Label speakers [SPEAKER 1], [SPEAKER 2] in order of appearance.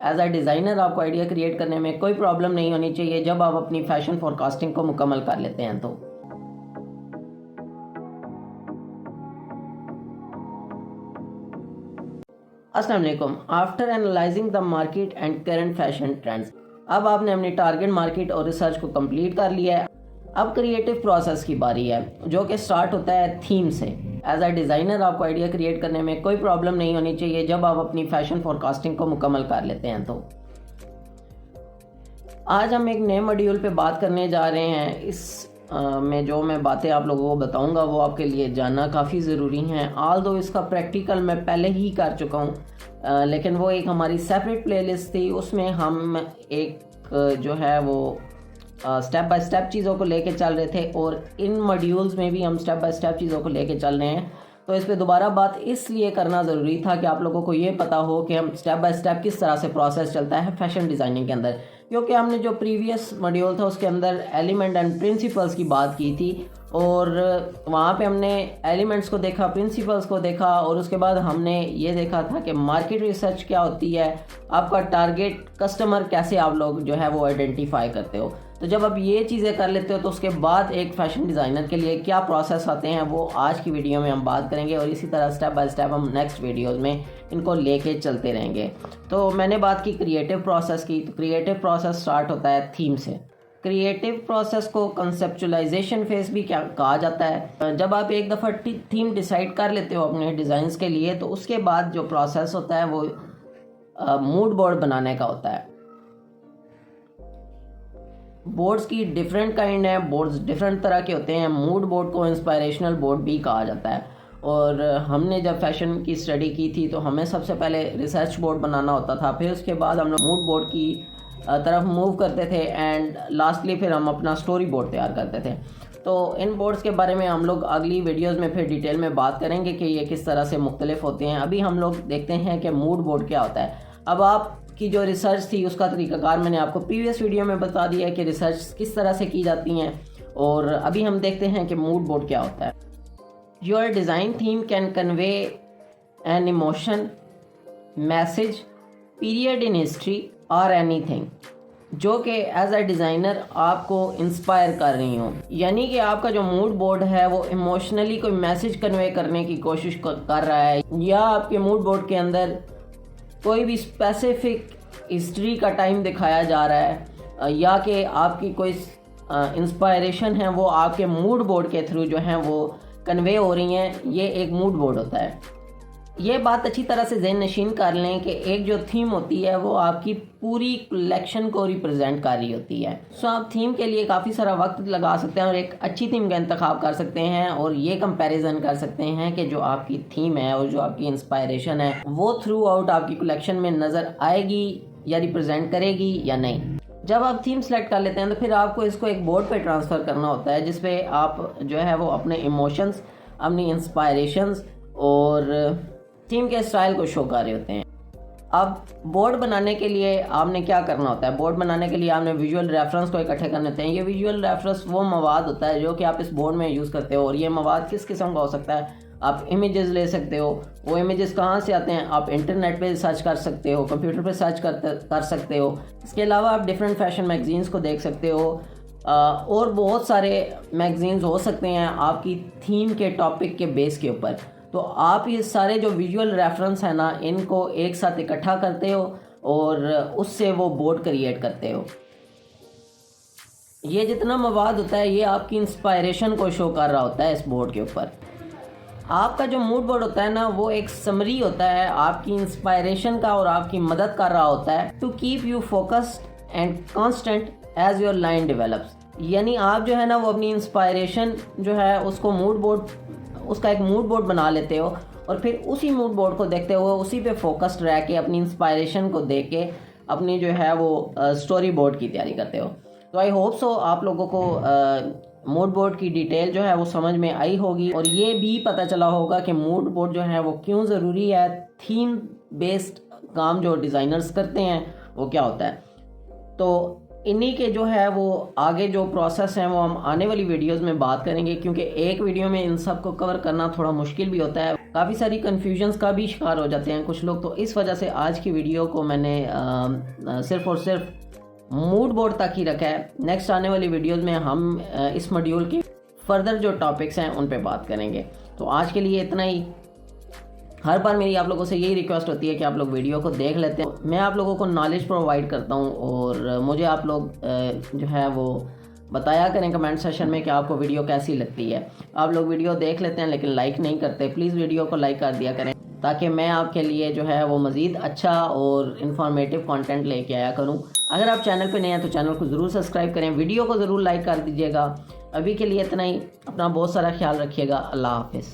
[SPEAKER 1] As a designer आपको idea create करने में कोई प्रॉब्लम नहीं होनी चाहिए जब आप अपनी फैशन फोरकास्टिंग को मुकम्मल कर लेते हैं। तो अस्सलाम वालेकुम। After analysing the market and current fashion trends, अब आपने अपनी टारगेट मार्केट और रिसर्च को कंप्लीट कर लिया है। अब क्रिएटिव प्रोसेस की बारी है जो कि स्टार्ट होता है थीम से। एज अ डिज़ाइनर आपको आइडिया क्रिएट करने में कोई प्रॉब्लम नहीं होनी चाहिए जब आप अपनी फैशन फोरकास्टिंग को मुकम्मल कर लेते हैं। तो आज हम एक नए मॉड्यूल पे बात करने जा रहे हैं। इस में जो मैं बातें आप लोगों को बताऊंगा वो आपके लिए जानना काफ़ी ज़रूरी हैं। ऑल दो इसका प्रैक्टिकल मैं पहले ही कर चुका हूँ, लेकिन वो एक हमारी सेपरेट प्लेलिस्ट थी, उसमें हम एक जो है वो स्टेप बाय स्टेप चीज़ों को लेके चल रहे थे और इन मॉड्यूल्स में भी हम स्टेप बाय स्टेप चीज़ों को लेके चल रहे हैं। तो इस पर दोबारा बात इसलिए करना ज़रूरी था कि आप लोगों को ये पता हो कि हम स्टेप बाय स्टेप किस तरह से प्रोसेस चलता है फैशन डिज़ाइनिंग के अंदर, क्योंकि हमने जो प्रीवियस मॉड्यूल था उसके अंदर एलिमेंट एंड प्रिंसिपल्स की बात की थी और वहाँ पे हमने एलिमेंट्स को देखा, प्रिंसिपल्स को देखा और उसके बाद हमने ये देखा था कि मार्केट रिसर्च क्या होती है, आपका टारगेट कस्टमर कैसे आप लोग जो है वो आइडेंटिफाई करते हो। तो जब आप ये चीज़ें कर लेते हो तो उसके बाद एक फ़ैशन डिज़ाइनर के लिए क्या प्रोसेस आते हैं वो आज की वीडियो में हम बात करेंगे और इसी तरह स्टेप बाय स्टेप हम नेक्स्ट वीडियोज़ में इनको लेके चलते रहेंगे। तो मैंने बात की क्रिएटिव प्रोसेस की। तो क्रिएटिव प्रोसेस स्टार्ट होता है थीम से। क्रिएटिव प्रोसेस को कंसेप्चुलाइजेशन फेज भी क्या कहा जाता है। जब आप एक दफ़ा थीम डिसाइड कर लेते हो अपने डिज़ाइंस के लिए तो उसके बाद जो प्रोसेस होता है वो मूड बोर्ड बनाने का होता है। बोर्ड्स की डिफरेंट काइंड है, बोर्ड्स डिफरेंट तरह के होते हैं। मूड बोर्ड को इंस्पायरेशनल बोर्ड भी कहा जाता है और हमने जब फैशन की स्टडी की थी तो हमें सबसे पहले रिसर्च बोर्ड बनाना होता था, फिर उसके बाद हम लोग मूड बोर्ड की तरफ मूव करते थे एंड लास्टली फिर हम अपना स्टोरी बोर्ड तैयार करते थे। तो इन बोर्ड्स के बारे में हम लोग अगली वीडियोस में फिर डिटेल में बात करेंगे कि ये किस तरह से मुख्तलिफ होते हैं। अभी हम लोग देखते हैं कि मूड बोर्ड क्या होता है। अब आपकी जो रिसर्च थी उसका तरीक़ाकार मैंने आपको प्रीवियस वीडियो में बता दिया है कि रिसर्च किस तरह से की जाती हैं और अभी हम देखते हैं कि मूड बोर्ड क्या होता है। Your design theme can convey an emotion, message, period in history और एनीथिंग जो कि एज अ डिज़ाइनर आपको इंस्पायर कर रही हो। यानी कि आपका जो मूड बोर्ड है वो इमोशनली कोई मैसेज कन्वे करने की कोशिश कर रहा है, या आपके मूड बोर्ड के अंदर कोई भी स्पेसिफिक हिस्ट्री का टाइम दिखाया जा रहा है, या कि आपकी कोई इंस्पायरेशन है वो आपके मूड बोर्ड के थ्रू जो है वो कन्वे हो रही हैं। ये एक मूड बोर्ड होता है। ये बात अच्छी तरह से ज़हन नशीन कर लें कि एक जो थीम होती है वो आपकी पूरी कलेक्शन को रिप्रेजेंट कर रही होती है। सो आप थीम के लिए काफ़ी सारा वक्त लगा सकते हैं और एक अच्छी थीम का इंतखाब कर सकते हैं और ये कंपैरिजन कर सकते हैं कि जो आपकी थीम है और जो आपकी इंस्पायरेशन है वो थ्रू आउट आपकी कलेक्शन में नज़र आएगी या रिप्रेजेंट करेगी या नहीं। जब आप थीम सेलेक्ट कर लेते हैं तो फिर आपको इसको एक बोर्ड पे ट्रांसफ़र करना होता है जिसपे आप जो है वो अपने इमोशंस, अपनी इंस्पायरेशंस और थीम के स्टाइल को शो कर रहे होते हैं। अब बोर्ड बनाने के लिए आपने क्या करना होता है। बोर्ड बनाने के लिए आपने विजुअल रेफरेंस को इकट्ठे करने होते हैं। ये विजुअल रेफरेंस वो मवाद होता है जो कि आप इस बोर्ड में यूज़ करते हो और ये मवाद किस किस्म का हो सकता है। आप इमेजेस ले सकते हो। वो इमेजेस कहाँ से आते हैं, आप इंटरनेट पे सर्च कर सकते हो, कंप्यूटर पे सर्च कर सकते हो। इसके अलावा आप डिफरेंट फैशन मैगजीन्स को देख सकते हो और बहुत सारे मैगजीन्स हो सकते हैं आपकी थीम के टॉपिक के बेस के ऊपर। तो आप ये सारे जो विजुअल रेफरेंस है ना इनको एक साथ इकट्ठा करते हो और उससे वो बोर्ड क्रिएट करते हो। ये जितना मवाद होता है ये आपकी इंस्पायरेशन को शो कर रहा होता है इस बोर्ड के ऊपर। आपका जो मूड बोर्ड होता है ना वो एक समरी होता है आपकी इंस्पायरेशन का और आपकी मदद कर रहा होता है to keep you focused and constant as your line develops. यानी आप जो है ना वो अपनी इंस्पायरेशन जो है उसको मूड बोर्ड, उसका एक मूड बोर्ड बना लेते हो और फिर उसी मूड बोर्ड को देखते हुए उसी पे फोकस्ड रह के अपनी इंस्पायरेशन को देख के अपनी जो है वो स्टोरी बोर्ड की तैयारी करते हो। तो आई होप सो आप लोगों को मूड बोर्ड की डिटेल जो है वो समझ में आई होगी और ये भी पता चला होगा कि मूड बोर्ड जो है वो क्यों ज़रूरी है। थीम बेस्ड काम जो डिज़ाइनर्स करते हैं वो क्या होता है। तो इन्हीं के जो है वो आगे जो प्रोसेस हैं वो हम आने वाली वीडियोस में बात करेंगे, क्योंकि एक वीडियो में इन सब को कवर करना थोड़ा मुश्किल भी होता है, काफ़ी सारी कन्फ्यूजन्स का भी शिकार हो जाते हैं कुछ लोग। तो इस वजह से आज की वीडियो को मैंने सिर्फ़ और सिर्फ मूड बोर्ड तक ही रखा है। नेक्स्ट आने वाली वीडियोज़ में हम इस मॉड्यूल के फर्दर जो टॉपिक्स हैं उन पर बात करेंगे। तो आज के लिए इतना ही। हर बार मेरी आप लोगों से यही रिक्वेस्ट होती है कि आप लोग वीडियो को देख लेते हैं, मैं आप लोगों को नॉलेज प्रोवाइड करता हूँ, और मुझे आप लोग जो है वो बताया करें कमेंट सेशन में कि आपको वीडियो कैसी लगती है। आप लोग वीडियो देख लेते हैं लेकिन लाइक नहीं करते, प्लीज़ वीडियो को लाइक कर दिया करें ताकि मैं आपके लिए जो है वो मज़ीद अच्छा और इन्फॉर्मेटिव कंटेंट लेके आया करूं। अगर आप चैनल पे नए हैं तो चैनल को ज़रूर सब्सक्राइब करें, वीडियो को ज़रूर लाइक कर दीजिएगा। अभी के लिए इतना ही। अपना बहुत सारा ख्याल रखिएगा। अल्लाह हाफिज़।